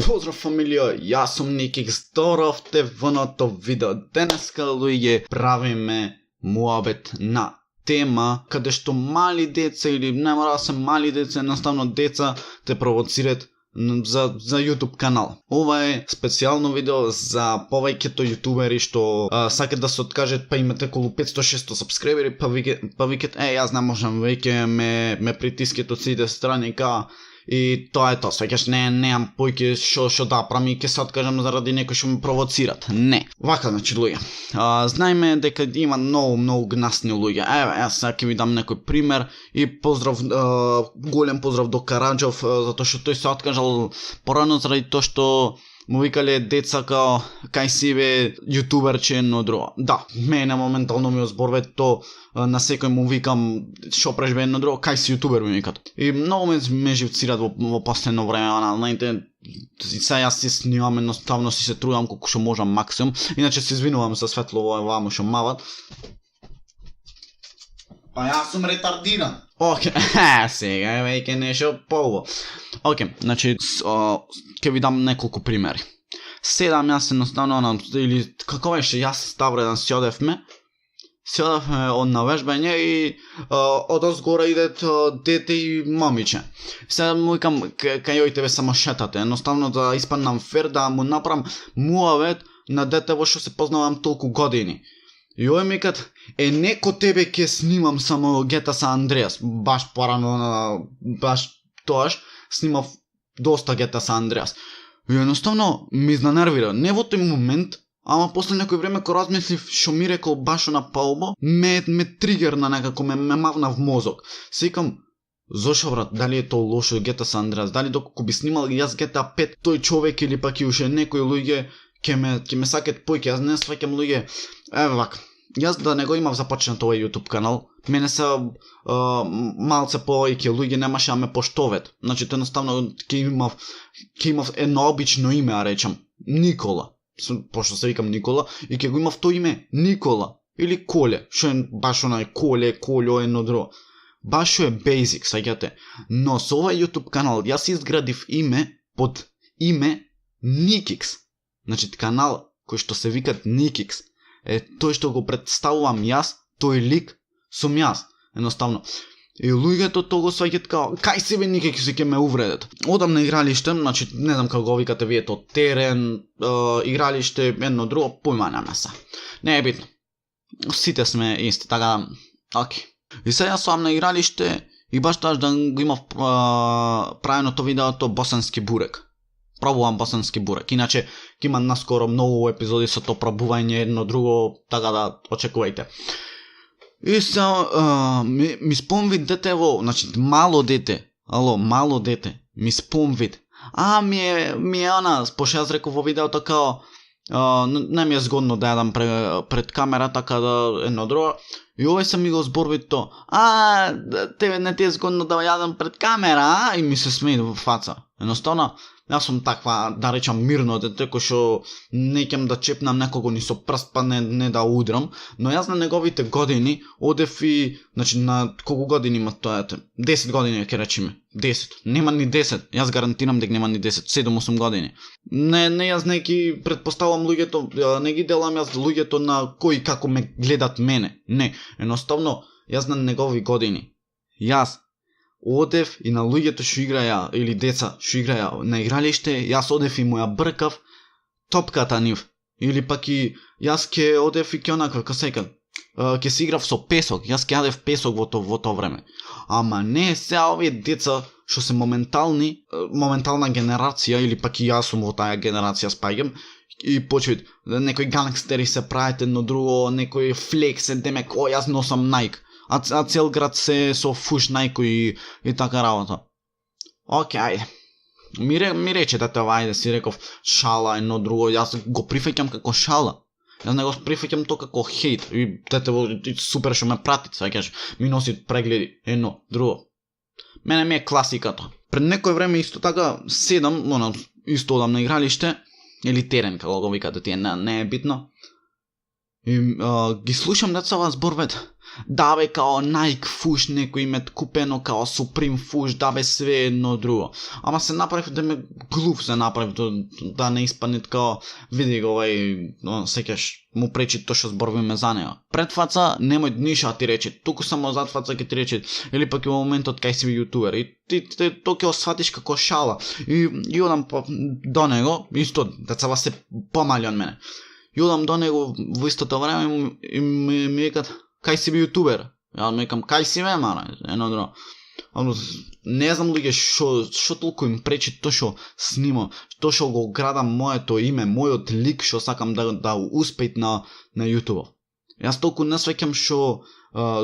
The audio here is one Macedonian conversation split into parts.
Поздрав фамилија, јас сум Никик, здоровте во новото видео. Денеска, луѓе, правиме муабет на тема каде што мали деца или не мора да се мали деца, едноставно деца те провоцираат за YouTube канал. Ова е специјално видео за повеќето јутубери што сакат да се откажат, па имате околу 500-600 сабскрибери, па викат, јас не можам, веќе ме притискат од сите страни и тоа е тоа, свеќаш неам појќе што да правам и ќе се откажам заради некој што ме провоцират. Не. Вака, значи, луѓе. Знаеме дека има многу гнасни луѓе. Јас сега ќе ви дам некој пример и поздрав, голем поздрав до Караджов, затоа што тој се откажал порано заради тоа што му викале деца кај си бе јутуберче едно друго. Да, мене моментално ми озборве то, на секој му викам шо преш бе едно друго, кај си јутубер ми викат. И многу ме живцират во последно време, знаете, сега јас си снимам, едноставно си се трудам колку што можам максимум, иначе се извинувам за светло ваму што мават. Па јас сум ретардиран. Океј, сега веќе нешто поубаво. Океј, значи, ќе ви дам неколку примери. Седам јас едноставно, или како беше, јас Ставредан си одевме од навежбање и одозгора идет дете и момиче. Сега му викам, кај ојте ве само шетате, едноставно да испаднам фер, да му направам муавет на дете во што се познавам толку години. И ој ми кат, неко тебе ќе снимам само GTA San Andreas, баш порано, баш тоаш, снимав доста GTA San Andreas. И едноставно ми изненервира, не во тој момент, ама после некој време кој размислив што ми рекол баш на паубо, ме тригерна некако, ме мавна в мозок. Секам, зошо брат, дали е тоа лошо GTA San Andreas, дали доколку би снимал јас GTA 5, тој човек или пак и уште некои луѓе ќе ме сакат појќе, јас не сваќам луѓе. Вака, јас да не го имав започнат овој YouTube канал, мене се малце повеќе луѓе немаше да ме поштоват. Значи, едноставно ќе имав едно обично име, речам, Никола. Пошто се викам Никола, и ќе го имав тоа име Никола, или Коле, што е баш онај Коле, едно друго. Баш што е basic, саѓате. Но со овој YouTube канал јас изградив име под име Никикс. Значи, канал кој што се викат Никикс. Тој што го представувам јас, тој лик сум јас, едноставно. И луѓето тоа го сваќат кај себе Никик си ќе ме увредат. Одам на игралиште, значи не знам како го викате вие тоа, терен, игралиште, едно друго, појма нема се. Не е битно. Сите сме исти, така, окей. И сега јас сум на игралиште и баш тоа да го имав правеното видеото босански бурек. Пробувам босански бурек. Иначе ќе има наскоро многу епизоди со тоа пробување едно друго, така да очекувајте. И сега ми спомвид детево, значи мало дете, ми спомвид. Ми е она, пошто јас реков во видеото не ми е згодно да јадам пред камера, така да едно друго. И овој се ми го зборви то. Тебе не ти е згодно да јадам пред камера, и ми се смеи во фаца. Едноставно, јас сум таква, да речам, мирно дете, кој што не ќам да чепнам некого ни со прст, па не да удрам, но јас на неговите години одев и, значи, на колку години има тоа дете? 10 години, ќе речеме. 10. Нема ни 10. Јас гарантирам дека нема ни 10. 7-8 години. Не, јас не ги предпоставам луѓето, не ги делам јас луѓето на кои како ме гледат мене. Не, едноставно, јас на негови години. Јас одев и на луѓето што играја, или деца што играја на игралиште, јас одев и му ја бркав топката нив. Или пак и јас ке одев и ке онаква, ке се играв со песок, јас ке јадев песок во тоа време. Ама не сега овие деца што се моментална генерација, или пак и јас сум во таа генерација спаѓам, и почваат некои гангстери се прават едно друго, некој флексен, демек, јас носам Nike. А цел град се со фуш Nike и така работа. Океј, ајде. Ми рече ова, ајде, си реков шала, едно друго, јас го прифаќам како шала. Јас не го прифаќам тоа како хейт. И супер што ме прати, саќаш, ми носи прегледи, едно, друго. Мене ми е класиката. Пред некој време исто така седам, исто одам на игралиште, или терен, како го викате тие, не е битно. И ги слушам децава зборвет. Да бе, као Nike фуш, некој име купено, као Supreme фуш, да бе, све едно друго. Ама се направив да ме глуп се направив, да не испадне као, види го секаш му пречи то што зборуваме за него. Пред фаца немој ништо да ти рече, туку само зад фаца ќе ти рече, или пак и во моментот кај си јутубер. И ти то ќе осватиш како шала. И одам до него, исто, децава се помали од мене. И одам до него во истото време и ми викат, кај си јутубер? Ја ми викам, кај си ме, мара, едно друго. Не знам луѓе што толку им пречи то што снимам, то што го градам моето име, мојот лик што сакам да успеет на YouTube. Јас толку не свеќам што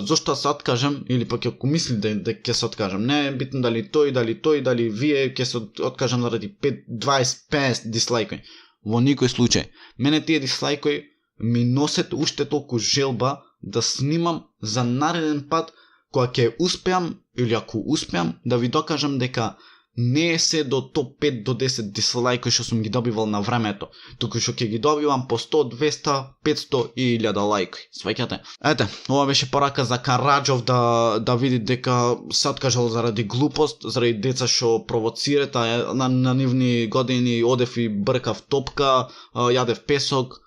зошто се откажам, или пак ако мисли да ќе се откажам. Не е битно дали тој, вие ќе се откажам заради 5, 20, 50 дислайкои. Во никој случај. Мене тие дислайкои ми носет уште толку желба да снимам за нареден пат кога ќе успеам, или ако успеам, да ви докажам дека не е се до топ 5 до 10 дислайкои што сум ги добивал на времето, туку што ќе ги добивам по 100, 200, 500 и 1000 лајки. Сваќате? Ете, ова беше порака за Караджов да види дека се откажал заради глупост, заради деца што провоцират, на нивни години одев и бркав топка, јадев песок,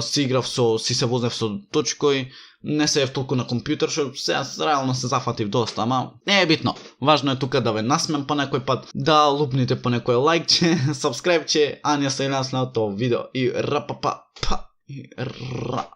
си се вознев со точкој, не се ев толку на компјутер, што сега реално се зафатив доста, ама не е битно. Важно е тука да ве насмем по некој пат, да лупните по некој лајкче, сабскрајбче, а не се и на следното видео и рапапа, па и ра.